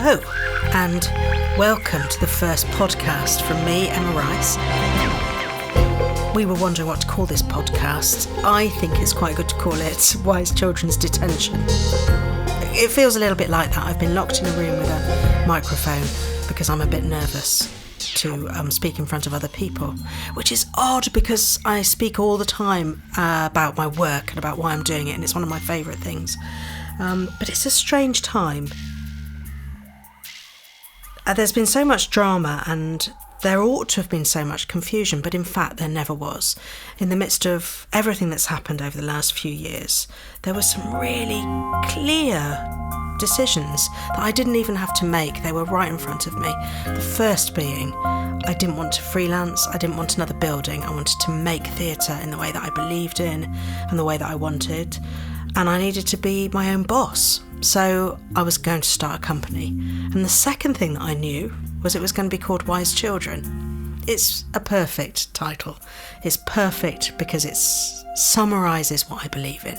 Hello, and welcome to the first podcast from me, Emma Rice. We were wondering what to call this podcast. I think it's quite good to call it Wise Children's Detention. It feels a little bit like that. I've been locked in a room with a microphone because I'm a bit nervous to speak in front of other people, which is odd because I speak all the time about my work and about why I'm doing it, and it's one of my favourite things. But it's a strange time. There's been so much drama, and there ought to have been so much confusion, but in fact there never was. In the midst of everything that's happened over the last few years, there were some really clear decisions that I didn't even have to make. They were right in front of me. The first being, I didn't want to freelance, I didn't want another building, I wanted to make theatre in the way that I believed in and the way that I wanted, and I needed to be my own boss. So I was going to start a company. And the second thing that I knew was it was going to be called Wise Children. It's a perfect title. It's perfect because it summarises what I believe in.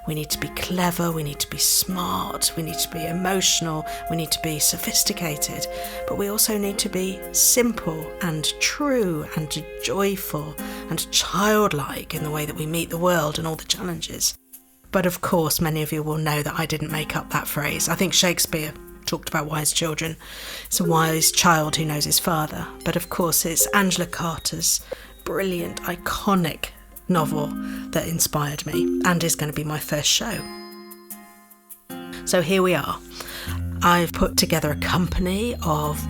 We need to be clever, we need to be smart, we need to be emotional, we need to be sophisticated, but we also need to be simple and true and joyful and childlike in the way that we meet the world and all the challenges. But of course, many of you will know that I didn't make up that phrase. I think Shakespeare talked about wise children. It's a wise child who knows his father. But of course, it's Angela Carter's brilliant, iconic novel that inspired me and is going to be my first show. So here we are. I've put together a company of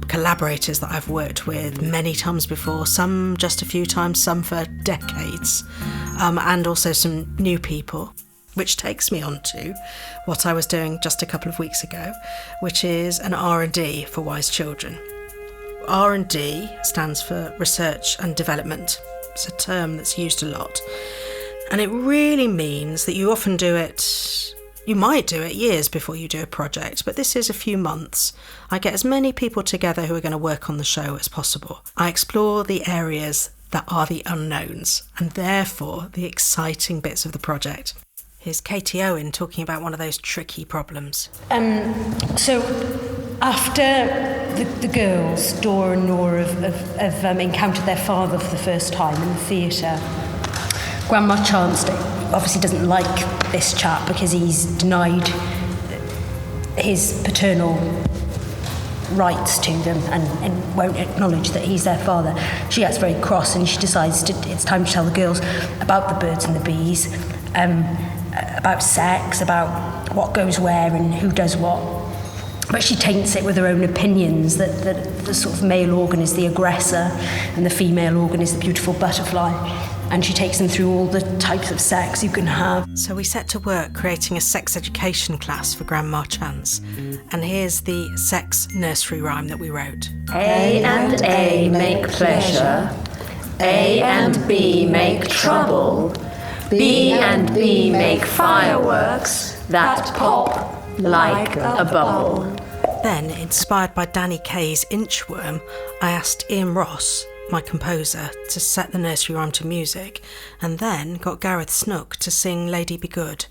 collaborators that I've worked with many times before, some just a few times, some for decades, and also some new people, which takes me on to what I was doing just a couple of weeks ago, which is an R&D for Wise Children. R&D stands for Research and Development. It's a term that's used a lot, and it really means that you often do it. You might do it years before you do a project, but this is a few months. I get as many people together who are going to work on the show as possible. I explore the areas that are the unknowns, and therefore the exciting bits of the project. Here's Katie Owen talking about one of those tricky problems. So after the girls, Dora and Nora, have encountered their father for the first time in the theatre, Grandma Chance obviously doesn't like this chap because he's denied his paternal rights to them and won't acknowledge that he's their father. She gets very cross and she decides it's time to tell the girls about the birds and the bees, about sex, about what goes where and who does what. But she taints it with her own opinions that the sort of male organ is the aggressor and the female organ is the beautiful butterfly. And she takes them through all the types of sex you can have. So we set to work creating a sex education class for Grandma Chance. And here's the sex nursery rhyme that we wrote. A and A make pleasure. A and B make trouble. B and B make fireworks that pop like a bubble. Then, inspired by Danny Kaye's Inchworm, I asked Ian Ross, my composer, to set the nursery rhyme to music, and then got Gareth Snook to sing Lady Be Good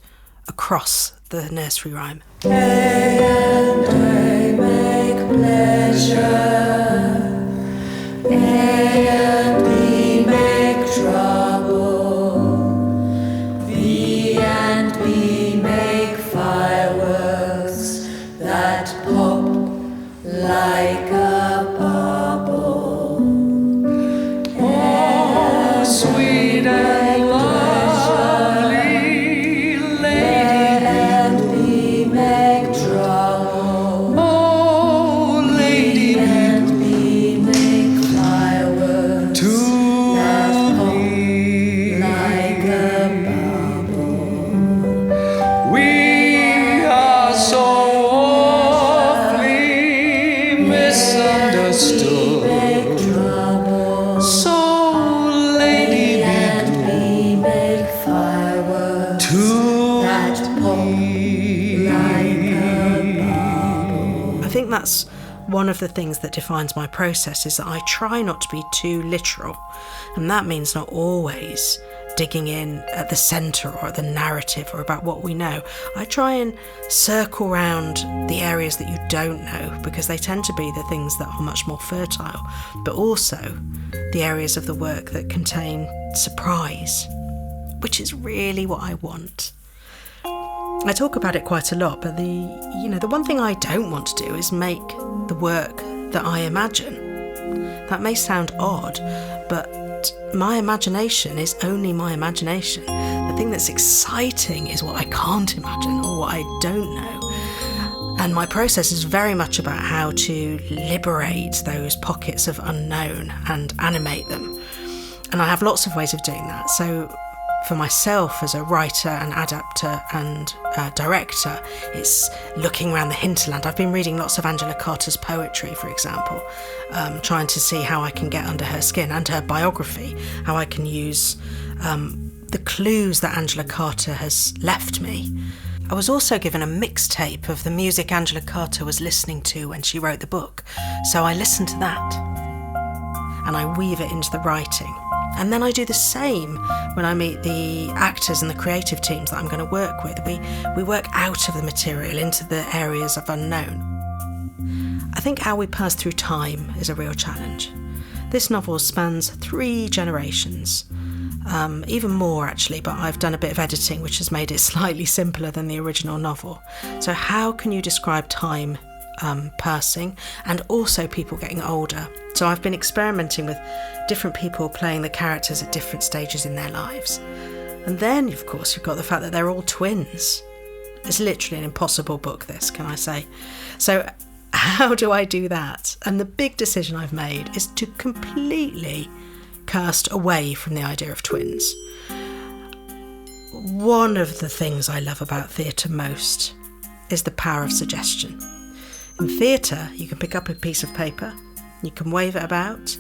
across the nursery rhyme. A and A make pleasure. A and B make trouble. B and B make fireworks that pop like a bubble. Sweet and lovely lady, and be make trouble. Oh, lady, and be make fireworks that pop like a bubble. We are so awfully misunderstood. I think that's one of the things that defines my process, is that I try not to be too literal, and that means not always digging in at the centre or at the narrative or about what we know. I try and circle round the areas that you don't know, because they tend to be the things that are much more fertile, but also the areas of the work that contain surprise, which is really what I want. I talk about it quite a lot, but the one thing I don't want to do is make the work that I imagine. That may sound odd, but my imagination is only my imagination. The thing that's exciting is what I can't imagine or what I don't know. And my process is very much about how to liberate those pockets of unknown and animate them. And I have lots of ways of doing that. So for myself as a writer and adapter and director, it's looking around the hinterland. I've been reading lots of Angela Carter's poetry, for example, trying to see how I can get under her skin, and her biography, how I can use the clues that Angela Carter has left me. I was also given a mixtape of the music Angela Carter was listening to when she wrote the book, so I listened to that and I weave it into the writing. And then I do the same when I meet the actors and the creative teams that I'm going to work with. We work out of the material into the areas of unknown. I think how we pass through time is a real challenge. This novel spans 3 generations, even more actually, but I've done a bit of editing which has made it slightly simpler than the original novel. So how can you describe time passing and also people getting older? So I've been experimenting with different people playing the characters at different stages in their lives. And then, of course, you've got the fact that they're all twins. It's literally an impossible book, this, can I say? So how do I do that? And the big decision I've made is to completely cast away from the idea of twins. One of the things I love about theatre most is the power of suggestion. In theatre, you can pick up a piece of paper, you can wave it about,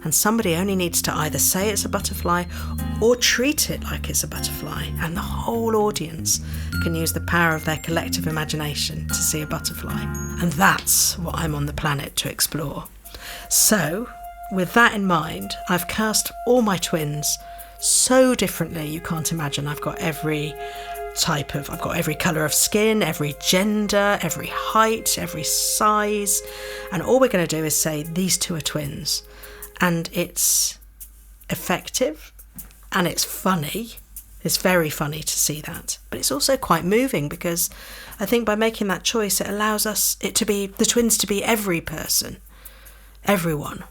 and somebody only needs to either say it's a butterfly or treat it like it's a butterfly, and the whole audience can use the power of their collective imagination to see a butterfly. And that's what I'm on the planet to explore. So, with that in mind, I've cast all my twins so differently you can't imagine. I've got every colour of skin, every gender, every height, every size, and all we're going to do is say these 2 are twins. And it's effective and it's funny. It's very funny to see that, but it's also quite moving, because I think by making that choice it allows the twins to be every person, everyone.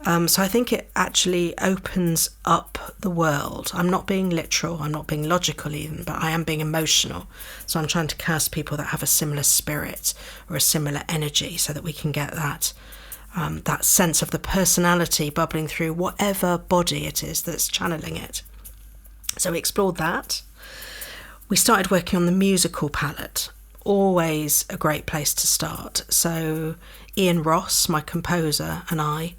So I think it actually opens up the world. I'm not being literal, I'm not being logical even, but I am being emotional. So I'm trying to cast people that have a similar spirit or a similar energy, so that we can get that sense of the personality bubbling through whatever body it is that's channeling it. So we explored that. We started working on the musical palette. Always a great place to start. So Ian Ross, my composer, and I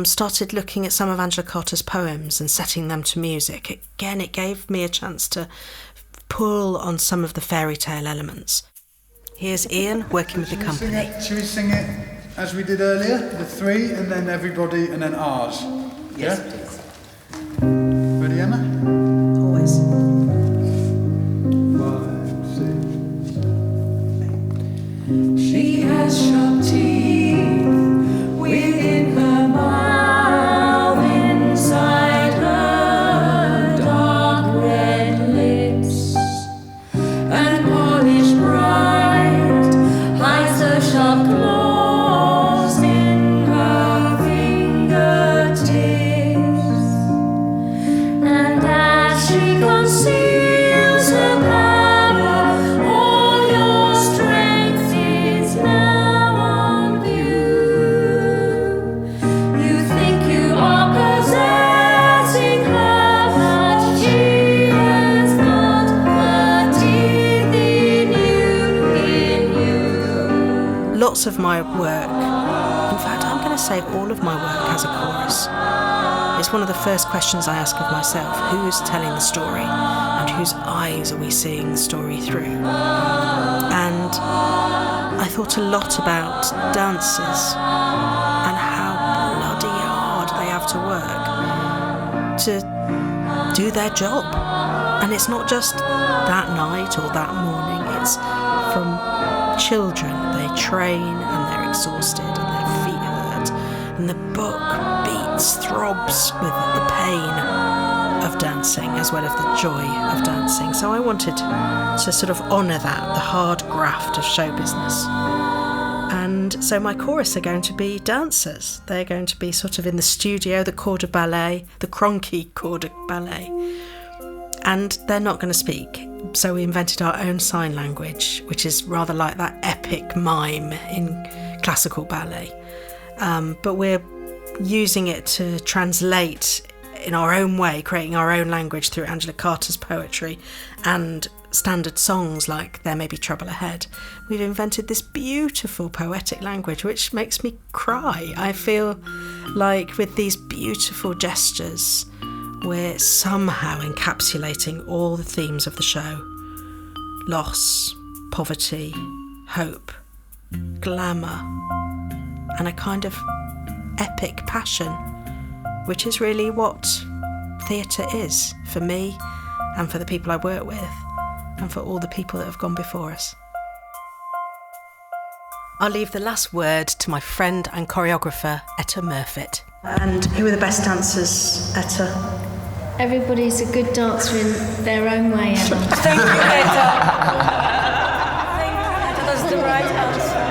started looking at some of Angela Carter's poems and setting them to music. Again, it gave me a chance to pull on some of the fairy tale elements. Here's Ian working with the company. Should we sing it as we did earlier? The 3 and then everybody and then ours? Yes, Yeah? please. Ready, Emma? Always. 5, 6. She has sharp teeth within her mouth, inside her dark red lips, and polish bright hides her sharp claws in her fingertips. And as she conceals her power, all your strength is now on view. You think you are possessing her, but she has not her teeth in you. Lots of my work, in fact I'm going to say all of my work has a chorus. It's one of the first questions I ask of myself: who's telling the story and whose eyes are we seeing the story through? And I thought a lot about dances and how bloody hard they have to work to do their job. And it's not just that night or that morning, it's from children. They train and they're exhausted and their feet hurt, and the book beats, throbs with the pain of dancing as well as the joy of dancing. So I wanted to sort of honour that, the hard graft of show business. And so my chorus are going to be dancers. They're going to be sort of in the studio, the corps de ballet, the Cronky corps de ballet. And they're not going to speak. So we invented our own sign language, which is rather like that epic mime in classical ballet. But we're using it to translate in our own way, creating our own language through Angela Carter's poetry and standard songs like There May Be Trouble Ahead. We've invented this beautiful poetic language which makes me cry. I feel like with these beautiful gestures we're somehow encapsulating all the themes of the show. Loss, poverty, hope, glamour, and a kind of epic passion, which is really what theatre is for me and for the people I work with and for all the people that have gone before us. I'll leave the last word to my friend and choreographer, Etta Murfitt. And who are the best dancers, Etta? Everybody's a good dancer in their own way, Emma. Thank you, Etta. That's the right answer.